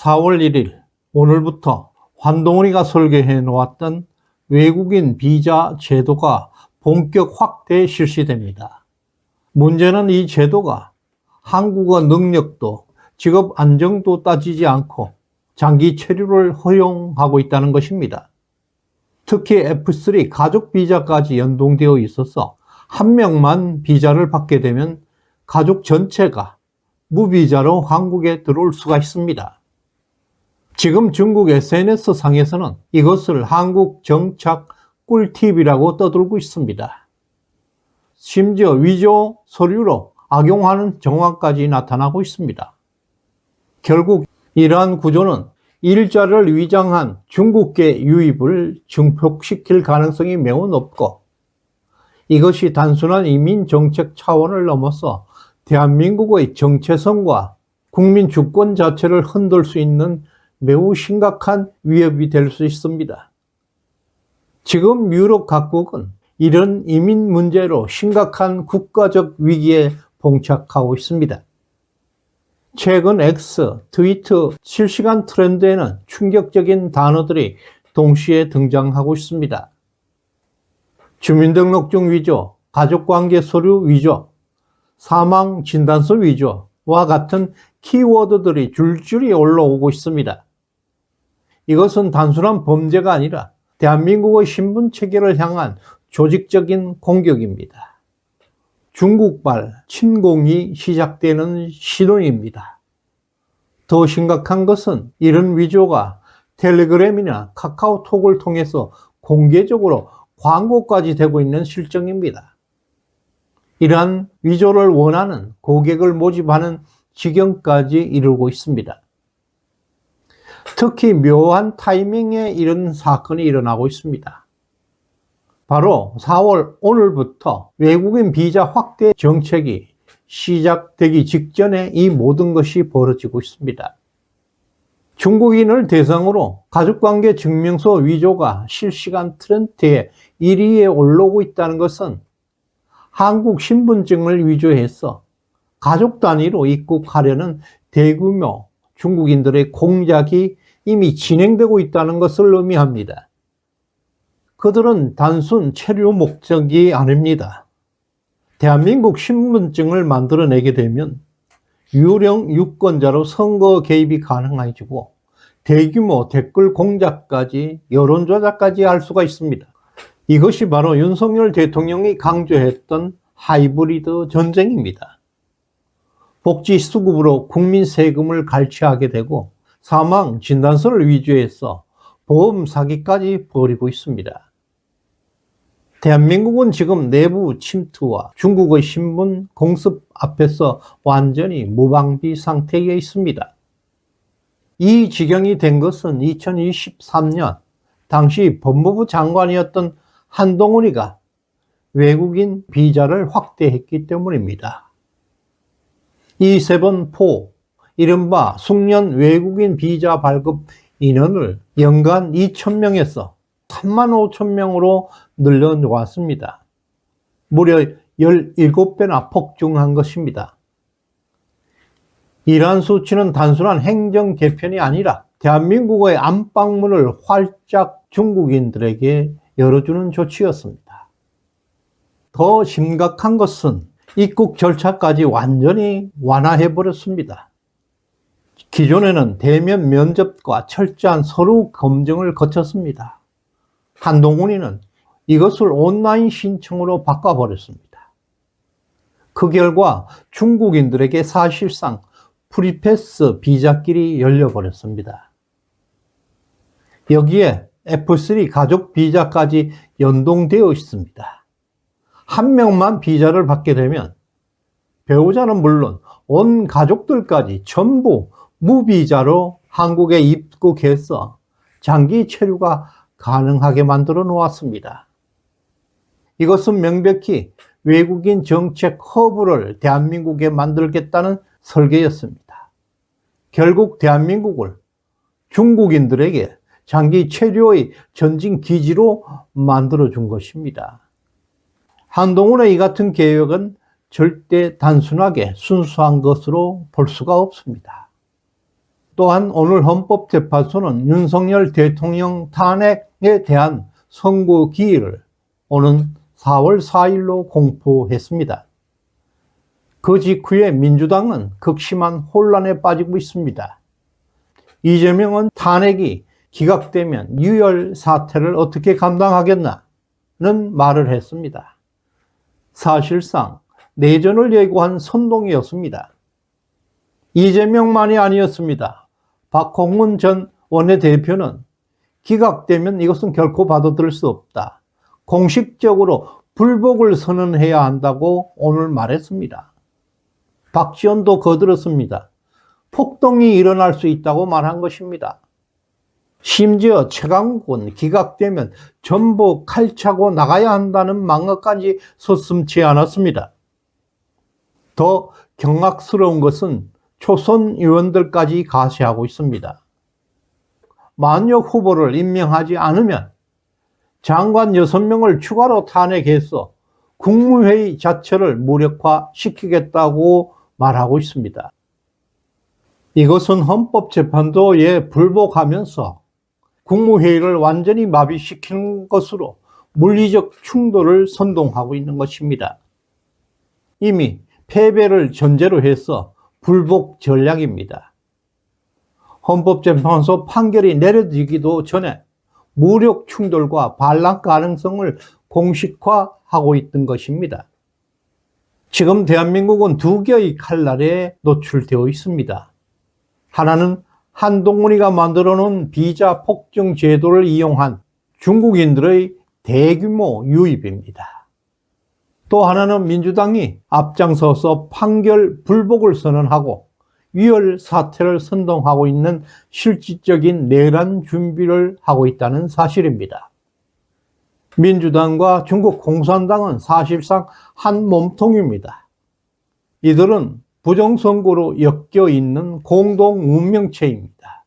4월 1일 오늘부터 한동훈이가 설계해 놓았던 외국인 비자 제도가 본격 확대 실시됩니다. 문제는 이 제도가 한국어 능력도 직업 안정도 따지지 않고 장기 체류를 허용하고 있다는 것입니다. 특히 F3 가족 비자까지 연동되어 있어서 한 명만 비자를 받게 되면 가족 전체가 무비자로 한국에 들어올 수가 있습니다. 지금 중국 SNS 상에서는 이것을 한국 정착 꿀팁이라고 떠들고 있습니다. 심지어 위조 서류로 악용하는 정황까지 나타나고 있습니다. 결국 이러한 구조는 일자를 위장한 중국계 유입을 증폭시킬 가능성이 매우 높고, 이것이 단순한 이민 정책 차원을 넘어서 대한민국의 정체성과 국민 주권 자체를 흔들 수 있는 매우 심각한 위협이 될 수 있습니다. 지금 유럽 각국은 이런 이민 문제로 심각한 국가적 위기에 봉착하고 있습니다. 최근 X, 트위터 실시간 트렌드에는 충격적인 단어들이 동시에 등장하고 있습니다. 주민등록증 위조, 가족관계 서류 위조, 사망 진단서 위조와 같은 키워드들이 줄줄이 올라오고 있습니다. 이것은 단순한 범죄가 아니라 대한민국의 신분 체계를 향한 조직적인 공격입니다. 중국발 침공이 시작되는 신호입니다. 더 심각한 것은 이런 위조가 텔레그램이나 카카오톡을 통해서 공개적으로 광고까지 되고 있는 실정입니다. 이러한 위조를 원하는 고객을 모집하는 지경까지 이르고 있습니다. 특히 묘한 타이밍에 이런 사건이 일어나고 있습니다. 바로 4월 오늘부터 외국인 비자 확대 정책이 시작되기 직전에 이 모든 것이 벌어지고 있습니다. 중국인을 대상으로 가족관계 증명서 위조가 실시간 트렌드에 1위에 올라오고 있다는 것은 한국 신분증을 위조해서 가족 단위로 입국하려는 대규모 중국인들의 공작이 이미 진행되고 있다는 것을 의미합니다. 그들은 단순 체류 목적이 아닙니다. 대한민국 신분증을 만들어내게 되면 유령 유권자로 선거 개입이 가능해지고 대규모 댓글 공작까지 여론조작까지 할 수가 있습니다. 이것이 바로 윤석열 대통령이 강조했던 하이브리드 전쟁입니다. 복지 수급으로 국민 세금을 갈취하게 되고 사망 진단서를 위조해서 보험 사기까지 벌이고 있습니다. 대한민국은 지금 내부 침투와 중국의 신분 공습 앞에서 완전히 무방비 상태에 있습니다. 이 지경이 된 것은 2023년 당시 법무부 장관이었던 한동훈이가 외국인 비자를 확대했기 때문입니다. 이 세번포, 이른바 숙련 외국인 비자 발급 인원을 연간 2,000명에서 35,000명으로 늘려놓았습니다. 무려 17배나 폭증한 것입니다. 이러한 수치는 단순한 행정 개편이 아니라 대한민국의 안방문을 활짝 중국인들에게 열어주는 조치였습니다. 더 심각한 것은 입국 절차까지 완전히 완화해버렸습니다. 기존에는 대면 면접과 철저한 서류 검증을 거쳤습니다. 한동훈이는 이것을 온라인 신청으로 바꿔버렸습니다. 그 결과 중국인들에게 사실상 프리패스 비자길이 열려버렸습니다. 여기에 F3 가족 비자까지 연동되어 있습니다. 한 명만 비자를 받게 되면 배우자는 물론 온 가족들까지 전부 무비자로 한국에 입국해서 장기 체류가 가능하게 만들어 놓았습니다. 이것은 명백히 외국인 정책 허브를 대한민국에 만들겠다는 설계였습니다. 결국 대한민국을 중국인들에게 장기 체류의 전진 기지로 만들어준 것입니다. 한동훈의 이 같은 계획은 절대 단순하게 순수한 것으로 볼 수가 없습니다. 또한 오늘 헌법재판소는 윤석열 대통령 탄핵에 대한 선고 기일을 오는 4월 4일로 공포했습니다. 그 직후에 민주당은 극심한 혼란에 빠지고 있습니다. 이재명은 탄핵이 기각되면 유혈 사태를 어떻게 감당하겠나는 말을 했습니다. 사실상 내전을 예고한 선동이었습니다. 이재명만이 아니었습니다. 박홍근 전 원내대표는 기각되면 이것은 결코 받아들일 수 없다. 공식적으로 불복을 선언해야 한다고 오늘 말했습니다. 박지원도 거들었습니다. 폭동이 일어날 수 있다고 말한 것입니다. 심지어 최강욱은 기각되면 전부 칼차고 나가야 한다는 망언까지 서슴지 않았습니다. 더 경악스러운 것은 초선 의원들까지 가세하고 있습니다. 만약 후보를 임명하지 않으면 장관 6명을 추가로 탄핵해서 국무회의 자체를 무력화시키겠다고 말하고 있습니다. 이것은 헌법재판소에 불복하면서 국무회의를 완전히 마비시키는 것으로 물리적 충돌을 선동하고 있는 것입니다. 이미 패배를 전제로 해서 불복 전략입니다. 헌법재판소 판결이 내려지기도 전에 무력 충돌과 반란 가능성을 공식화하고 있던 것입니다. 지금 대한민국은 두 개의 칼날에 노출되어 있습니다. 하나는 한동훈이가 만들어 놓은 비자 폭증 제도를 이용한 중국인들의 대규모 유입입니다. 또 하나는 민주당이 앞장서서 판결 불복을 선언하고 유혈 사태를 선동하고 있는 실질적인 내란 준비를 하고 있다는 사실입니다. 민주당과 중국 공산당은 사실상 한 몸통입니다. 이들은 부정선거로 엮여 있는 공동 운명체입니다.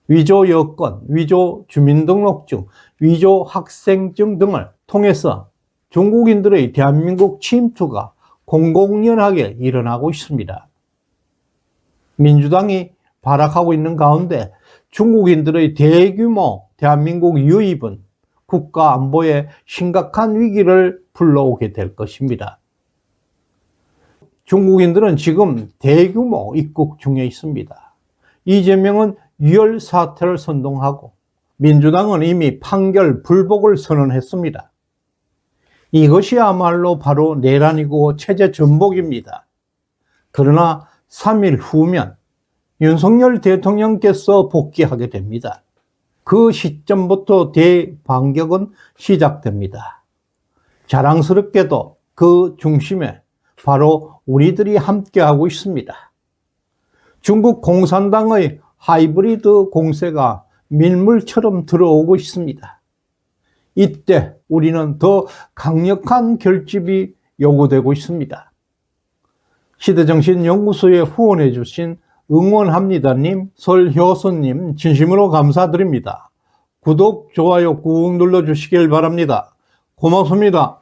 위조 여권, 위조 주민등록증, 위조 학생증 등을 통해서 중국인들의 대한민국 침투가 공공연하게 일어나고 있습니다. 민주당이 발악하고 있는 가운데 중국인들의 대규모 대한민국 유입은 국가 안보에 심각한 위기를 불러오게 될 것입니다. 중국인들은 지금 대규모 입국 중에 있습니다. 이재명은 유혈 사태를 선동하고 민주당은 이미 판결 불복을 선언했습니다. 이것이야말로 바로 내란이고 체제 전복입니다. 그러나 3일 후면 윤석열 대통령께서 복귀하게 됩니다. 그 시점부터 대반격은 시작됩니다. 자랑스럽게도 그 중심에 바로 우리들이 함께하고 있습니다. 중국 공산당의 하이브리드 공세가 밀물처럼 들어오고 있습니다. 이때 우리는 더 강력한 결집이 요구되고 있습니다. 시대정신연구소에 후원해 주신 응원합니다님, 설효선님 진심으로 감사드립니다. 구독, 좋아요 꾹 눌러주시길 바랍니다. 고맙습니다.